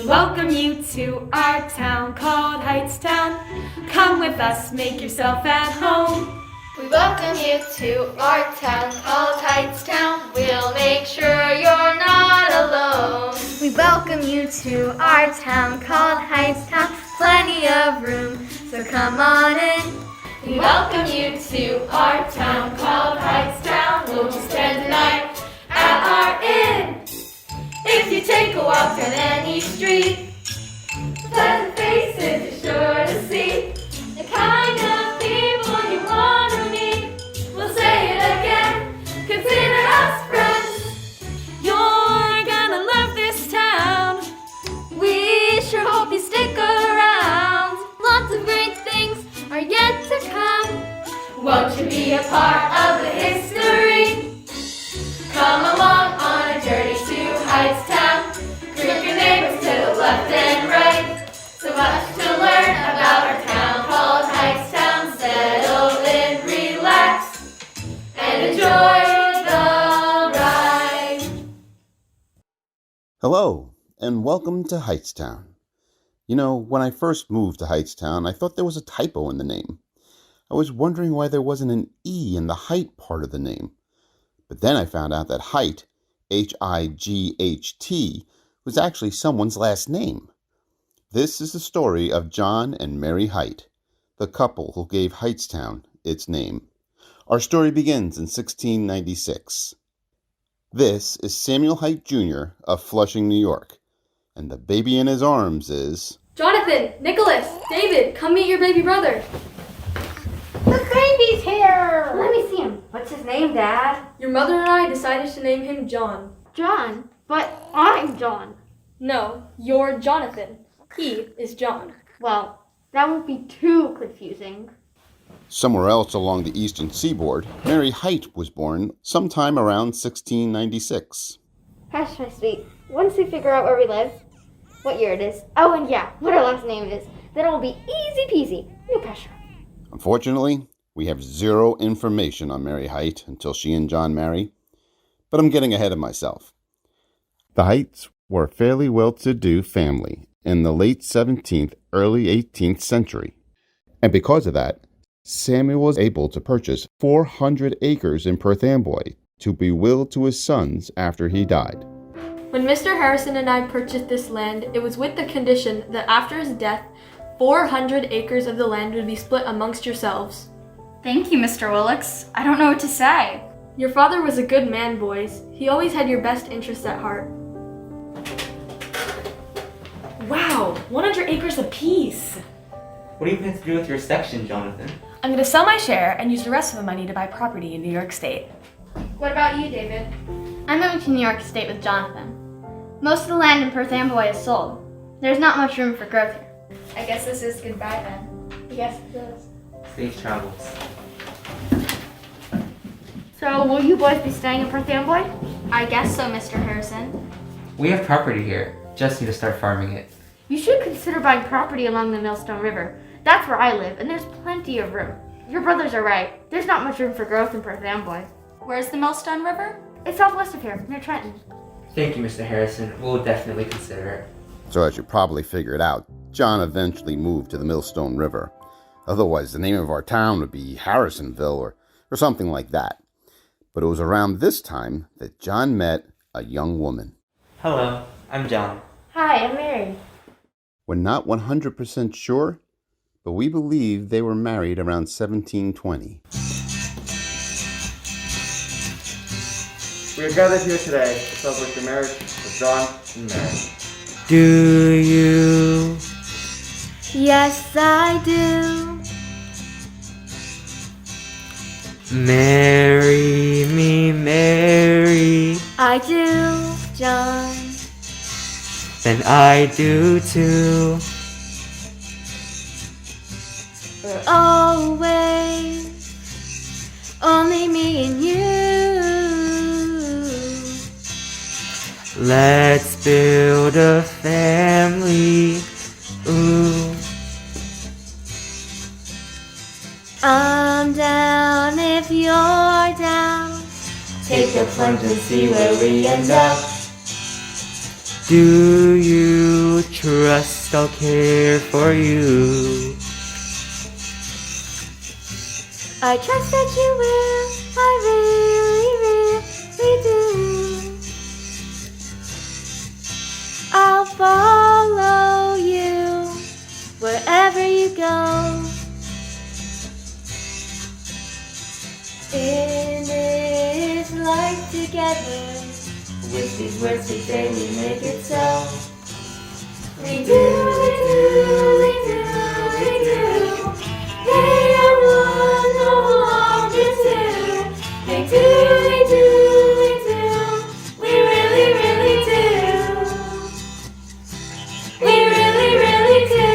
welcome you to our town called Hightstown. Come with us, make yourself at home. We welcome you to our town called Hightstown. We'll make sure you're not alone. We welcome you to our town called Hightstown. Plenty of room, so come on in. We welcome you to our town called Hightstown. We'll spend the night at our inn. If you take a walk on any street, pleasant faces you're sure to see. The kind of people you want to meet. We'll say it again, consider us friends. You're gonna love this town. We sure hope you stick around. Lots of great things are yet to come. Won't you be a part of the history? Come along on a journey to Hightstown. Group your neighbors to the left and right. So much to learn about our town called Hightstown. Settle in, relax, and enjoy the ride. Hello, and welcome to Hightstown. You know, when I first moved to Hightstown, I thought there was a typo in the name. I was wondering why there wasn't an E in the Hight part of the name. But then I found out that Hight, H-I-G-H-T, was actually someone's last name. This is the story of John and Mary Hight, the couple who gave Hightstown its name. Our story begins in 1696. This is Samuel Hight Jr. of Flushing, New York, and the baby in his arms is... Jonathan, Nicholas, David, come meet your baby brother. The baby's here! Let me see him. What's his name, Dad? Your mother and I decided to name him John. John? But I'm John. No, you're Jonathan. He is John. Well, that won't be too confusing. Somewhere else along the eastern seaboard, Mary Hight was born sometime around 1696. Hush, my sweet. Once we figure out where we live, what year it is, oh, and yeah, what our last name is, then it will be easy peasy. No pressure. Unfortunately, we have zero information on Mary Hight until she and John marry, but I'm getting ahead of myself. The Hights were a fairly well-to-do family in the late 17th, early 18th century, and because of that, Samuel was able to purchase 400 acres in Perth, Amboy to be willed to his sons after he died. When Mr. Harrison and I purchased this land, it was with the condition that after his death, 400 acres of the land would be split amongst yourselves. Thank you, Mr. Willix. I don't know what to say. Your father was a good man, boys. He always had your best interests at heart. Wow, 100 acres apiece. What do you plan to do with your section, Jonathan? I'm gonna sell my share and use the rest of the money to buy property in New York State. What about you, David? I'm moving to New York State with Jonathan. Most of the land in Perth Amboy is sold. There's not much room for growth here. I guess this is goodbye then. Yes, it is. Safe travels. So, will you boys be staying in Perth Amboy? I guess so, Mr. Harrison. We have property here. Just need to start farming it. You should consider buying property along the Millstone River. That's where I live, and there's plenty of room. Your brothers are right. There's not much room for growth in Perth Amboy. Where's the Millstone River? It's southwest of here, near Trenton. Thank you, Mr. Harrison. We'll definitely consider it. So as you probably figured out, John eventually moved to the Millstone River. Otherwise, the name of our town would be Harrisonville or something like that. But it was around this time that John met a young woman. Hello, I'm John. Hi, I'm Mary. We're not 100% sure, but we believe they were married around 1720. We are gathered here today to celebrate the marriage of John and Mary. Do you? Yes, I do. Marry me, Mary. I do, John. Then I do too. For always, only me and you. Let's build a family. Ooh. I'm down if you're down. Take a plunge and see where we end up. Do you trust I'll care for you? I trust that you will, I really, really do. I'll follow you wherever you go. In this life together, with these words we say we make it so. We do, we do, we do, we do. They are one, no longer two. They do, we do, we do. We really, really do. We really, really do.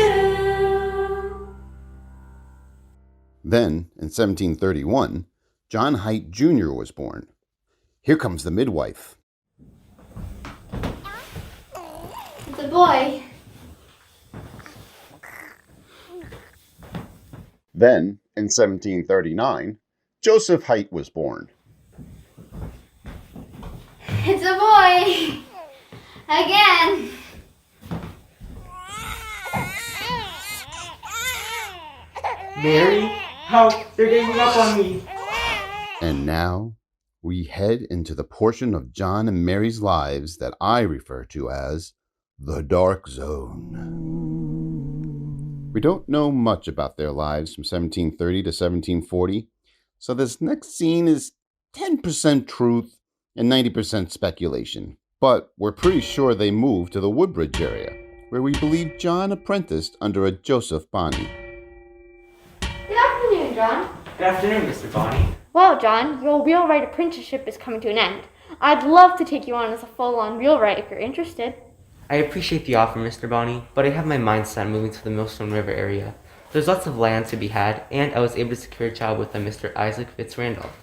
Then, in 1731, John Hight Jr. was born. Here comes the midwife. It's a boy. Then, in 1739, Joseph Hight was born. It's a boy. Again. Mary? How? They're ganging up on me. And now, we head into the portion of John and Mary's lives that I refer to as the Dark Zone. We don't know much about their lives from 1730 to 1740, so this next scene is 10% truth and 90% speculation. But we're pretty sure they moved to the Woodbridge area, where we believe John apprenticed under a Joseph Bonney. Good afternoon, John. Good afternoon, Mr. Bonney. Well, John, your wheelwright apprenticeship is coming to an end. I'd love to take you on as a full-on wheelwright if you're interested. I appreciate the offer, Mr. Bonney, but I have my mind set on moving to the Millstone River area. There's lots of land to be had, and I was able to secure a job with a Mr. Isaac Fitzrandolph.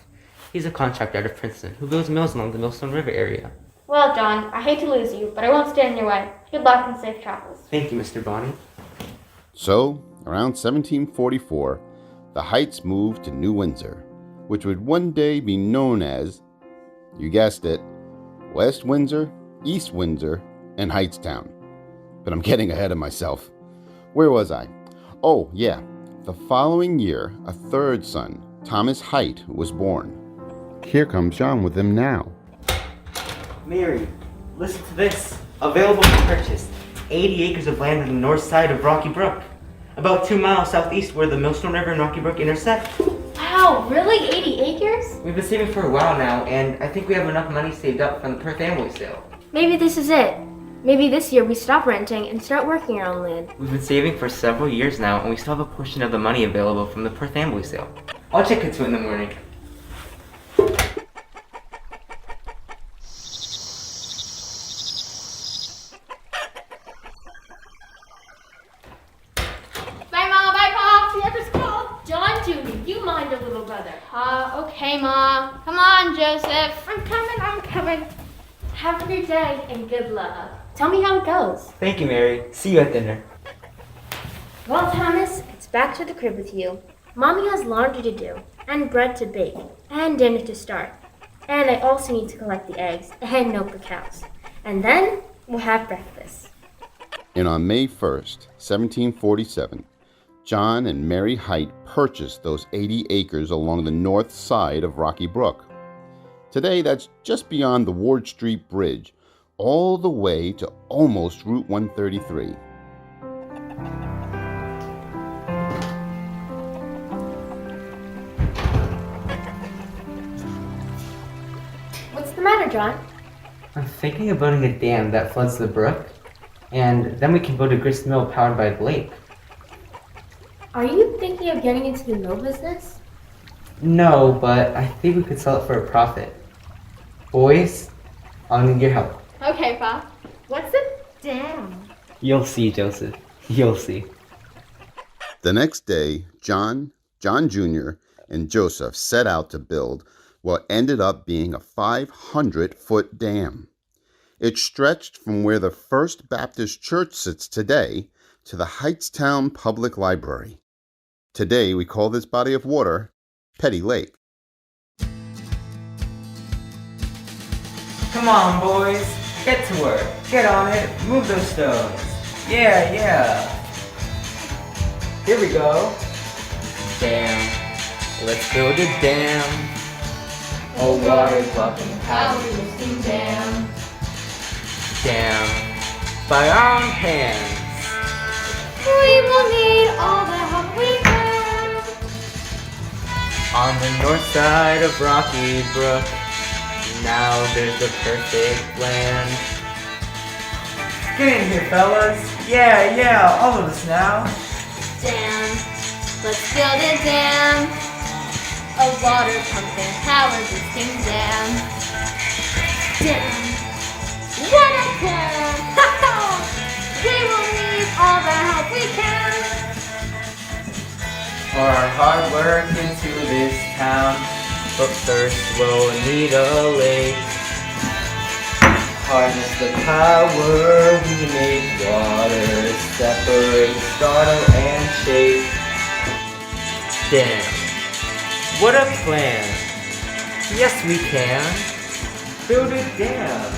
He's a contractor out of Princeton who builds mills along the Millstone River area. Well, John, I hate to lose you, but I won't stand in your way. Good luck and safe travels. Thank you, Mr. Bonney. So, around 1744, the Hights moved to New Windsor, which would one day be known as, you guessed it, West Windsor, East Windsor, and Hightstown. But I'm getting ahead of myself. Where was I? Oh, yeah. The following year, a third son, Thomas Hight, was born. Here comes John with him now. Mary, listen to this. Available for purchase. 80 acres of land on the north side of Rocky Brook. About 2 miles southeast where the Millstone River and Rocky Brook intersect. Wow, really? 80 acres? We've been saving for a while now, and I think we have enough money saved up from the Perth Amboy sale. Maybe this is it. Maybe this year we stop renting and start working our own land. We've been saving for several years now, and we still have a portion of the money available from the Perth Amboy sale. I'll check into it in the morning. Bye, Mom. Bye, Pop. See you after school. John Jr., you mind a little brother. Okay, Mom. Come on, Joseph. I'm coming. Have a great day and good luck. Tell me how it goes. Thank you, Mary. See you at dinner. Well, Thomas, it's back to the crib with you. Mommy has laundry to do, and bread to bake, and dinner to start. And I also need to collect the eggs and milk the cows. And then we'll have breakfast. And on May 1st, 1747, John and Mary Hight purchased those 80 acres along the north side of Rocky Brook. Today, that's just beyond the Ward Street Bridge, all the way to almost Route 133. What's the matter, John? I'm thinking of building a dam that floods the brook, and then we can build a gristmill powered by the lake. Are you thinking of getting into the mill business? No, but I think we could sell it for a profit. Boys, I'll need your help. Okay, Pop. What's a dam? You'll see, Joseph. You'll see. The next day, John Jr., and Joseph set out to build what ended up being a 500-foot dam. It stretched from where the First Baptist Church sits today to the Hightstown Public Library. Today, we call this body of water Petty Lake. Come on, boys. Get to work. Get on it. Move those stones. Yeah, yeah. Here we go. Dam. Let's build a dam. A water pumping Powerlifting dam. dam by our own hands. We will need all the help we can. On the north side of Rocky Brook, now there's the perfect land. Get in here, fellas. Yeah, yeah, all of us now. Dam. Let's build a dam. A water pumping powerlifting dam. Dam. What a plan! We will need all the help we can. For our hard work into this town, but first we'll need a lake. Harness the power, we make water, separate, startle, and shake. Damn, what a plan! Yes, we can. Build a dam.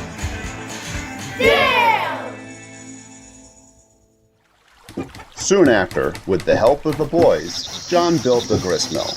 Dam! Soon after, with the help of the boys, John built the gristmill.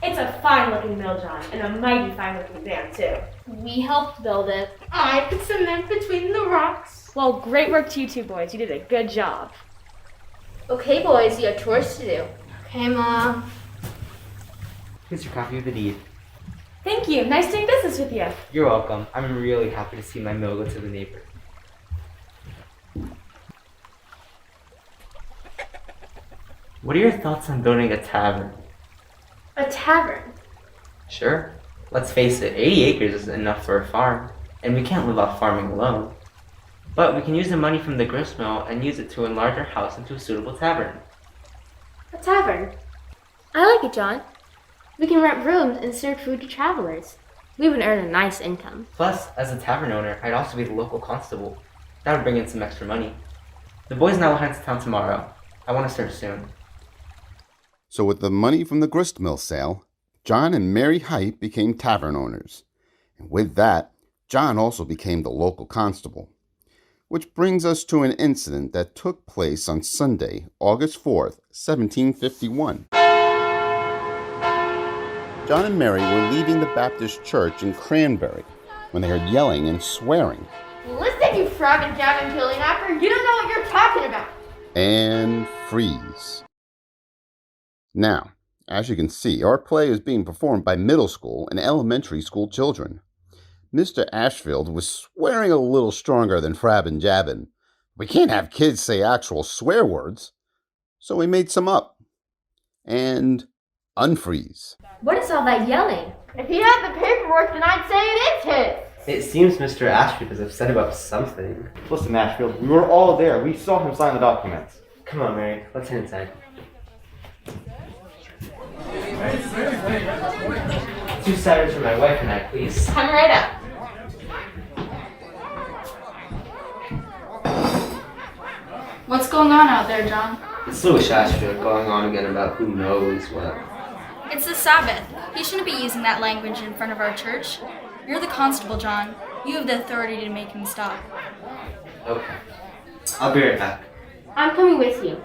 It's a fine-looking mill, John, and a mighty fine-looking dam, too. We helped build it. I put cement between the rocks. Well, great work to you two boys. You did a good job. Okay, boys, you have chores to do. Okay, Mom. Here's your copy of the deed. Thank you. Nice doing business with you. You're welcome. I'm really happy to see my mill go to the neighbor. What are your thoughts on building a tavern? A tavern. Sure. Let's face it, 80 acres is enough for a farm, and we can't live off farming alone. But we can use the money from the gristmill and use it to enlarge our house into a suitable tavern. A tavern. I like it, John. We can rent rooms and serve food to travelers. We would earn a nice income. Plus, as a tavern owner, I'd also be the local constable. That would bring in some extra money. The boys and I will head to town tomorrow. I want to start soon. So with the money from the gristmill sale, John and Mary Hight became tavern owners. And with that, John also became the local constable. Which brings us to an incident that took place on Sunday, August 4th, 1751. John and Mary were leaving the Baptist church in Cranberry when they heard yelling and swearing. Listen, you fragging, jabbing, killing after. You don't know what you're talking about. And freeze. Now, as you can see, our play is being performed by middle school and elementary school children. Mr. Ashfield was swearing a little stronger than frabbin' jabbin'. We can't have kids say actual swear words. So we made some up. And unfreeze. What is all that yelling? If he had the paperwork, then I'd say it is his. It seems Mr. Ashfield is upset about something. Listen, Ashfield, we were all there. We saw him sign the documents. Come on, Mary. Let's head inside. 2 ciders for my wife and I, please. Come right up. What's going on out there, John? It's Louis Ashfield going on again about who knows what. It's the Sabbath. He shouldn't be using that language in front of our church. You're the constable, John. You have the authority to make him stop. Okay. I'll be right back. I'm coming with you.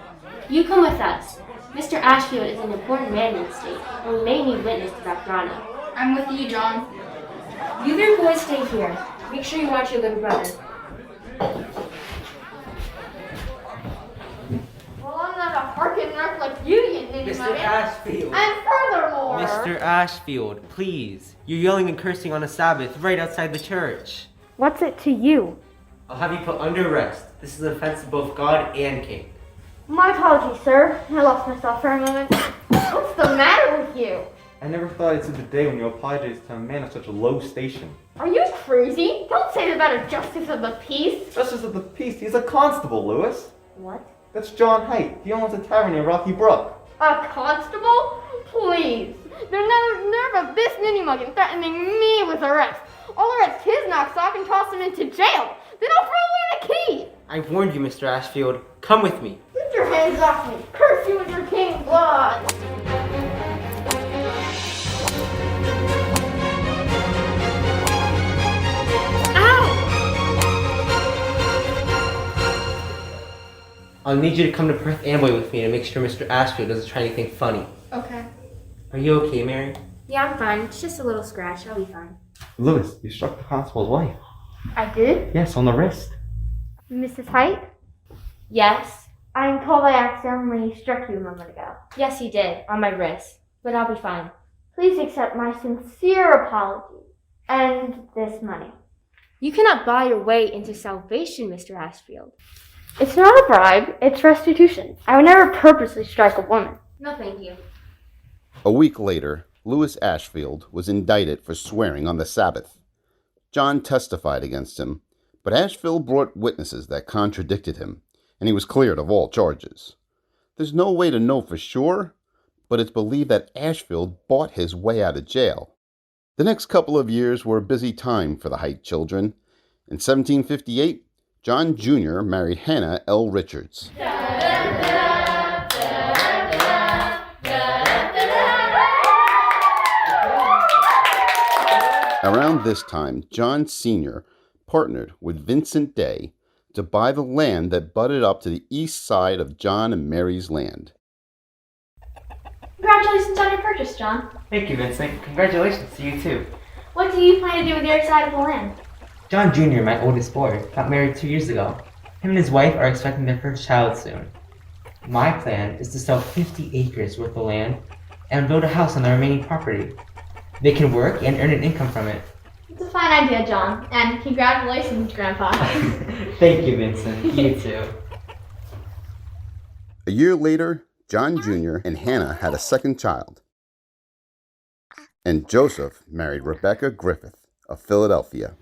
You come with us. Mr. Ashfield is an important man in the state, and we may need witness to that drama. I'm with you, John. You three boys stay here. Make sure you watch your little brother. Well, I'm not a harkin' wreck like you ninny Mr. Ashfield. And furthermore... Mr. Ashfield, please. You're yelling and cursing on a Sabbath right outside the church. What's it to you? I'll have you put under arrest. This is an offense to both God and King. My apologies, sir. I lost myself for a moment. What's the matter with you? I never thought I'd see the day when you apologized to a man of such a low station. Are you crazy? Don't say that about a justice of the peace. Justice of the peace, he's a constable, Lewis. What? That's John Hight. He owns a tavern near Rocky Brook. A constable? Please. The nerve of this ninny-muggin threatening me with arrest. I'll arrest his knocksock and toss him into jail. Then I'll throw away the key. I've warned you, Mr. Ashfield. Come with me. Get your hands off me. Curse you with your king's blood. I'll need you to come to Perth Amboy with me to make sure Mr. Ashfield doesn't try anything funny. Okay. Are you okay, Mary? Yeah, I'm fine. It's just a little scratch. I'll be fine. Lewis, you struck the constable's wife. I did? Yes, on the wrist. Mrs. Hight? Yes. I'm told I accidentally struck you a moment ago. Yes, you did. On my wrist. But I'll be fine. Please accept my sincere apology and this money. You cannot buy your way into salvation, Mr. Ashfield. It's not a bribe, it's restitution. I would never purposely strike a woman. No, thank you. A week later, Lewis Ashfield was indicted for swearing on the Sabbath. John testified against him, but Ashfield brought witnesses that contradicted him, and he was cleared of all charges. There's no way to know for sure, but it's believed that Ashfield bought his way out of jail. The next couple of years were a busy time for the Hight children. In 1758, John Jr. married Hannah L. Richards. Around this time, John Sr. partnered with Vincent Day to buy the land that butted up to the east side of John and Mary's land. Congratulations on your purchase, John. Thank you, Vincent. Congratulations to you, too. What do you plan to do with your side of the land? John Jr., my oldest boy, got married 2 years ago. Him and his wife are expecting their first child soon. My plan is to sell 50 acres worth of land and build a house on the remaining property. They can work and earn an income from it. It's a fine idea, John. And congratulations, Grandpa. Thank you, Vincent. You too. A year later, John Jr. and Hannah had a second child. And Joseph married Rebecca Griffith of Philadelphia.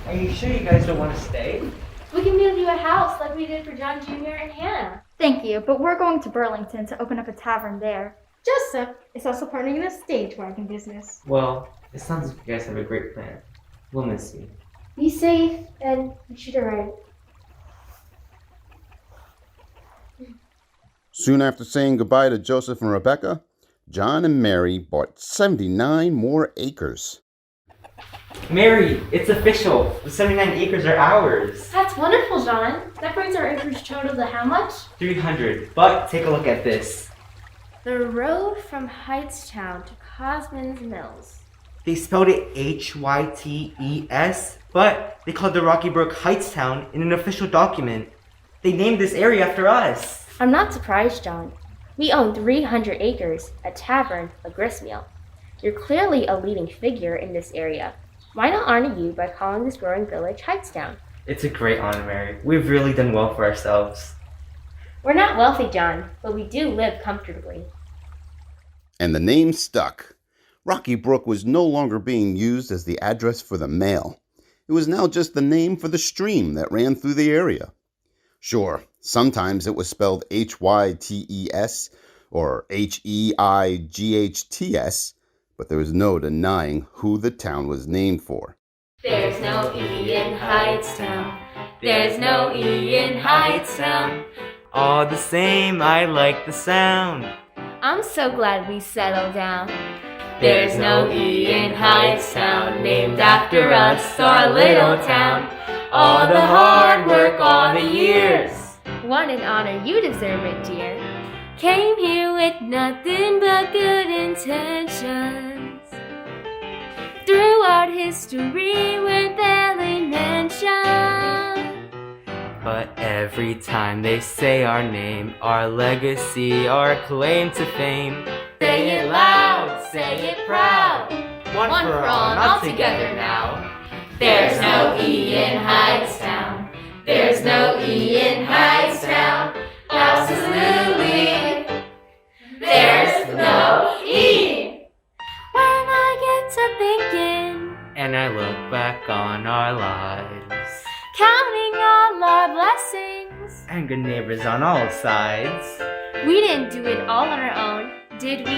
Are you sure you guys don't want to stay? We can build you a house like we did for John Jr. and Hannah. Thank you, but we're going to Burlington to open up a tavern there. Joseph is also partnering in a stage wagon business. Well, it sounds like you guys have a great plan. We'll miss you. Be safe and be sure to write. Soon after saying goodbye to Joseph and Rebecca, John and Mary bought 79 more acres. Mary, it's official. The 79 acres are ours. That's wonderful, John. That brings our acreage total to how much? 300. But take a look at this. The road from Hightstown to Cosman's Mills. They spelled it Hytes, but they called the Rocky Brook Hightstown in an official document. They named this area after us. I'm not surprised, John. We own 300 acres, a tavern, a gristmill. You're clearly a leading figure in this area. Why not honor you by calling this growing village Hightstown? It's a great honor, Mary. We've really done well for ourselves. We're not wealthy, John, but we do live comfortably. And the name stuck. Rocky Brook was no longer being used as the address for the mail. It was now just the name for the stream that ran through the area. Sure, sometimes it was spelled Hytes or Heights, but there was no denying who the town was named for. There's no E in Hightstown. There's no E in Hightstown. All the same, I like the sound. I'm so glad we settled down. There's no E in Hightstown, named after us, our little town. All the hard work, all the years. What an honor, you deserve it, dear. Came here with nothing but good intentions. Throughout history, we're barely mentioned. But every time they say our name, our legacy, our claim to fame, Say it loud, say it proud. one for all, not together now. There's no E in Hightstown. There's no E in Hightstown. Absolutely. There's no E. and good neighbors on all sides. We didn't do it all on our own, did we?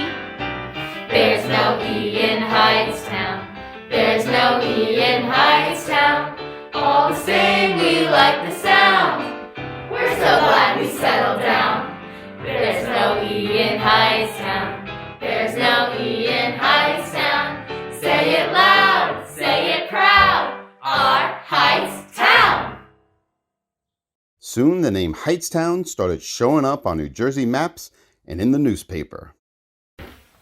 There's no E in Hightstown. There's no E in Hightstown. All the same, we like the sound. We're so glad we settled down. There's no E in Hightstown. There's no E in Hightstown. Say it loud, say it proud. Our Hightstown. Soon the name Hightstown started showing up on New Jersey maps and in the newspaper.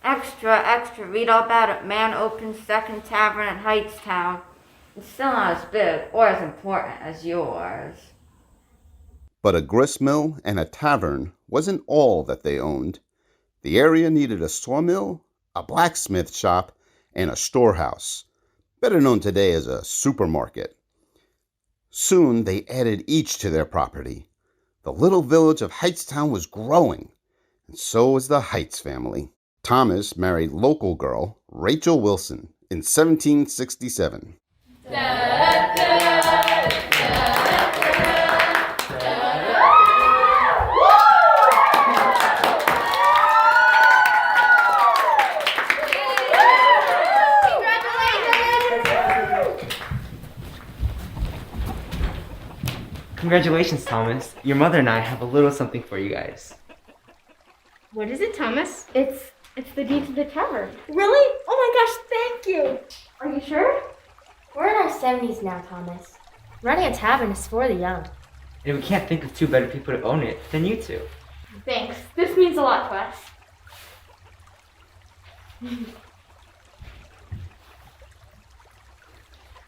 Extra, read all about it. Man opens second tavern at Hightstown. It's still not as big or as important as yours. But a gristmill and a tavern wasn't all that they owned. The area needed a sawmill, a blacksmith shop, and a storehouse, better known today as a supermarket. Soon they added each to their property. The little village of Hightstown was growing, and so was the Heights family. Thomas married local girl Rachel Wilson in 1767. Congratulations, Thomas. Your mother and I have a little something for you guys. What is it, Thomas? It's the deed to the tavern. Really? Oh my gosh, thank you! Are you sure? We're in our 70s now, Thomas. Running a tavern is for the young. And we can't think of two better people to own it than you two. Thanks. This means a lot to us.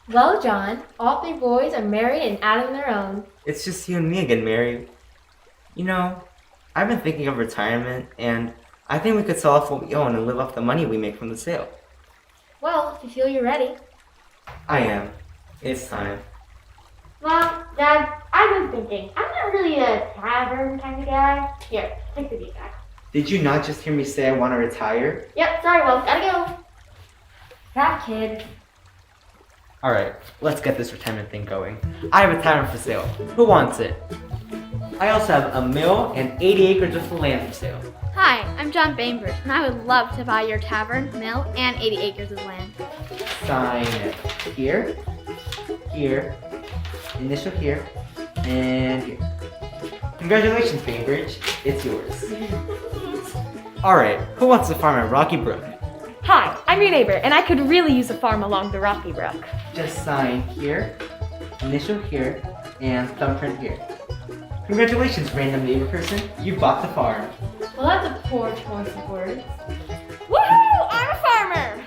Well, John, all three boys are married and adding their own. It's just you and me again, Mary. You know, I've been thinking of retirement, and I think we could sell off what we own and live off the money we make from the sale. Well, if you feel you're ready. I am. It's time. Mom, Dad, I've been thinking. I'm not really a tavern kind of guy. Here, take the deed back. Did you not just hear me say I want to retire? Yep, sorry, Wolf. Gotta go. That kid. Alright, let's get this retirement thing going. I have a tavern for sale. Who wants it? I also have a mill and 80 acres worth of land for sale. Hi, I'm John Bainbridge, and I would love to buy your tavern, mill, and 80 acres of land. Sign here, here, initial here, and here. Congratulations, Bainbridge. It's yours. Alright, who wants to farm at Rocky Brook? Hi, I'm your neighbor, and I could really use a farm along the Rocky Brook. Just sign here, initial here, and thumbprint here. Congratulations, random neighbor person. You bought the farm. Well, that's a poor choice of words. Woohoo! I'm a farmer!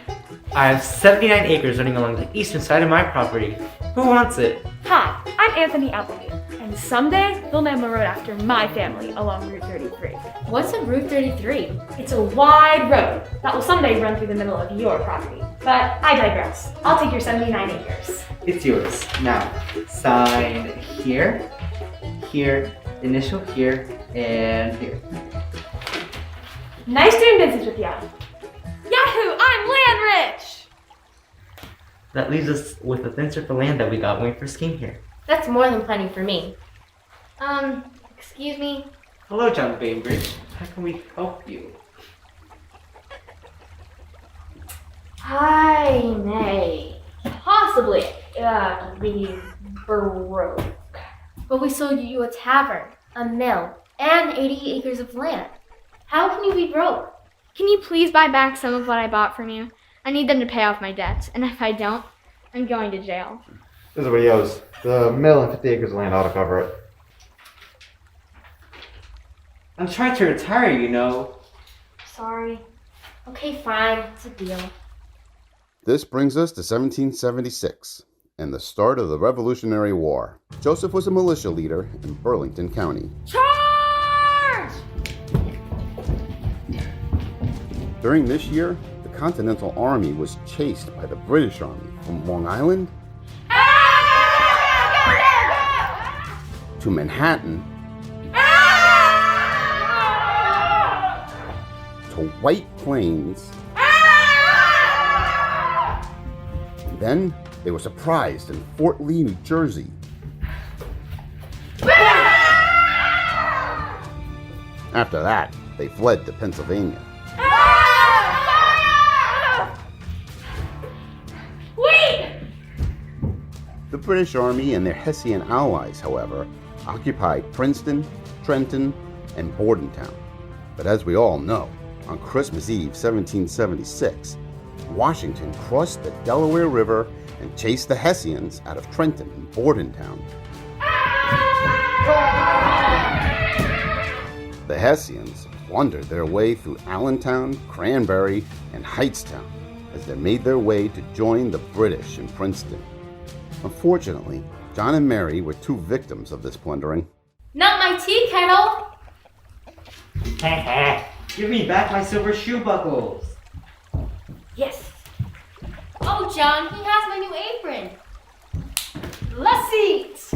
I have 79 acres running along the eastern side of my property. Who wants it? Hi, I'm Anthony Appleby, and someday they'll name a road after my family along Route 33. What's a Route 33? It's a wide road that will someday run through the middle of your property. But I digress. I'll take your 79 acres. It's yours. Now, sign here, here, initial here, and here. Nice doing business with ya. Yahoo! I'm land rich! That leaves us with a thin strip of land that we got when we first came here. That's more than plenty for me. Excuse me. Hello, John Bainbridge. How can we help you? I may possibly be broke. But we sold you a tavern, a mill, and 80 acres of land. How can you be broke? Can you please buy back some of what I bought from you? I need them to pay off my debts, and if I don't, I'm going to jail. This is what he owes. The mill and 50 acres of land ought to cover it. I'm trying to retire, you know. Sorry. Okay, fine. It's a deal. This brings us to 1776 and the start of the Revolutionary War. Joseph was a militia leader in Burlington County. Charge! During this year, the Continental Army was chased by the British Army from Long Island to Manhattan to White Plains. Then they were surprised in Fort Lee, New Jersey. After that, they fled to Pennsylvania. Wait! The British Army and their Hessian allies, however, occupied Princeton, Trenton, and Bordentown. But as we all know, on Christmas Eve 1776, Washington crossed the Delaware River and chased the Hessians out of Trenton and Bordentown. The Hessians plundered their way through Allentown, Cranberry, and Hightstown as they made their way to join the British in Princeton. Unfortunately, John and Mary were two victims of this plundering. Not my tea kettle. Give me back my silver shoe buckles. Yes. Oh, John, he has my new apron. Let's eat.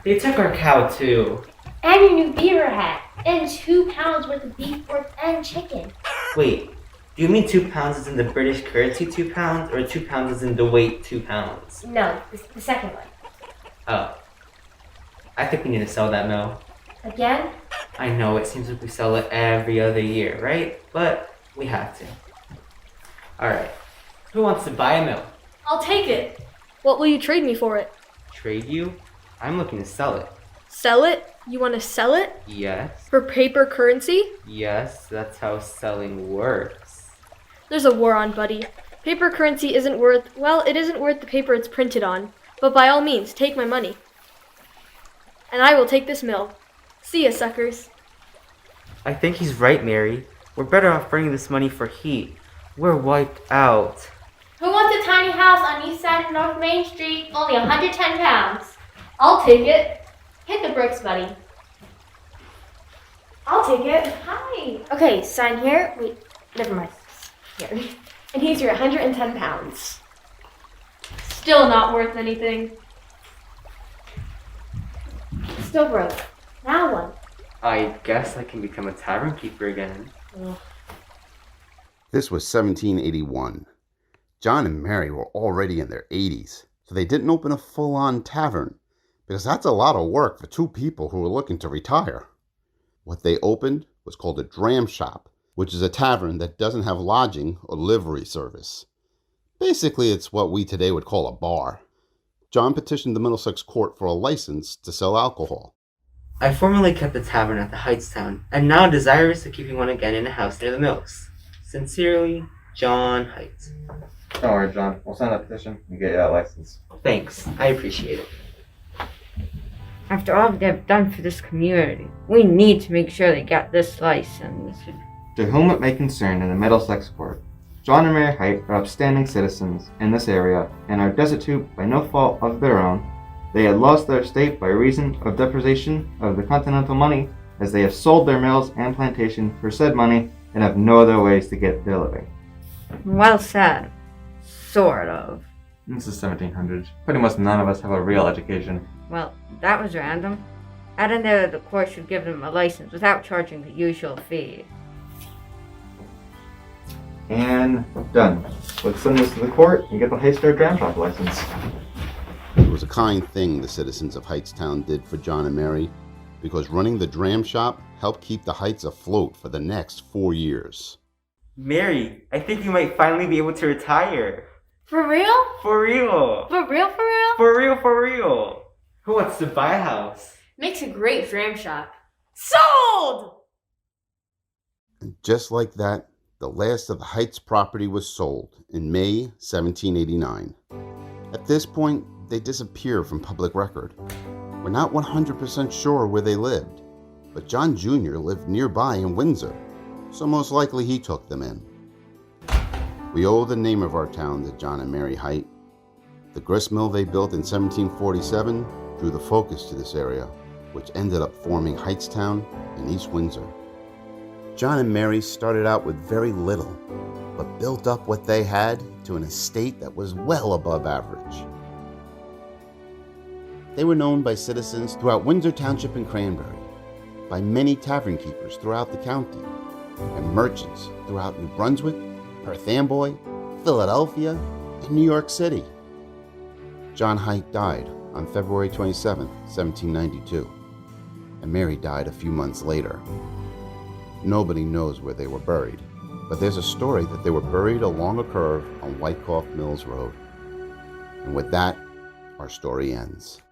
They took our cow too. And your new beaver hat. And 2 pounds worth of beef, pork, and chicken. Wait, do you mean 2 pounds is in the British currency 2 pounds, or 2 pounds is in the weight 2 pounds? No, the second one. Oh. I think we need to sell that mill. Again? I know it seems like we sell it every other year, right? But we have to. Alright. Who wants to buy a mill? I'll take it. What will you trade me for it? Trade you? I'm looking to sell it. Sell it? You want to sell it? Yes. For paper currency? Yes, that's how selling works. There's a war on, buddy. Paper currency isn't worth, well, it isn't worth the paper it's printed on. But by all means, take my money. And I will take this mill. See ya, suckers. I think he's right, Mary. We're better off bringing this money for heat. We're wiped out. Who wants a tiny house on east side of North Main Street? Only 110 pounds. I'll take it. Hit the bricks, buddy. I'll take it. Hi. Okay, sign here. Wait, never mind. Here. And here's your 110 pounds. Still not worth anything. Still broke. Now what? I guess I can become a tavern keeper again. This was 1781. John and Mary were already in their 80s, so they didn't open a full-on tavern, because that's a lot of work for two people who were looking to retire. What they opened was called a Dram shop, which is a tavern that doesn't have lodging or livery service. Basically, it's what we today would call a bar. John petitioned the Middlesex court for a license to sell alcohol. I formerly kept a tavern at the Hightstown, and now desirous of keeping one again in a house near the mills. Sincerely, John Hight. Don't worry, John. We'll sign that petition and get you that license. Thanks, I appreciate it. After all they've done for this community, we need to make sure they get this license. To whom it may concern in the Middlesex court, John and Mary Hight are upstanding citizens in this area and are destitute by no fault of their own. They had lost their estate by reason of deprivation of the continental money, as they have sold their mills and plantation for said money and have no other ways to get their living. Well said. Sort of. This is 1700s. Pretty much none of us have a real education. Well, that was random. I don't know that the court should give them a license without charging the usual fee. And done. Let's send this to the court and get the Hightstown Dram Shop license. It was a kind thing the citizens of Hightstown did for John and Mary, because running the Dram shop helped keep the Heights afloat for the next 4 years. Mary, I think you might finally be able to retire. For real? For real. For real, for real? For real, for real. Who wants to buy a house? Makes a great dram shop. Sold! And just like that, the last of the Heights property was sold in May 1789. At this point, they disappear from public record. We're not 100% sure where they lived, but John Jr. lived nearby in Windsor, so most likely he took them in. We owe the name of our town to John and Mary Hight. The gristmill they built in 1747 drew the focus to this area, which ended up forming Hightstown in East Windsor. John and Mary started out with very little, but built up what they had to an estate that was well above average. They were known by citizens throughout Windsor Township and Cranberry, by many tavern keepers throughout the county, and merchants throughout New Brunswick, Perth Amboy, Philadelphia, and New York City. John Hight died on February 27, 1792. and Mary died a few months later. Nobody knows where they were buried, but there's a story that they were buried along a curve on Whitecoff Mills Road. And with that, our story ends.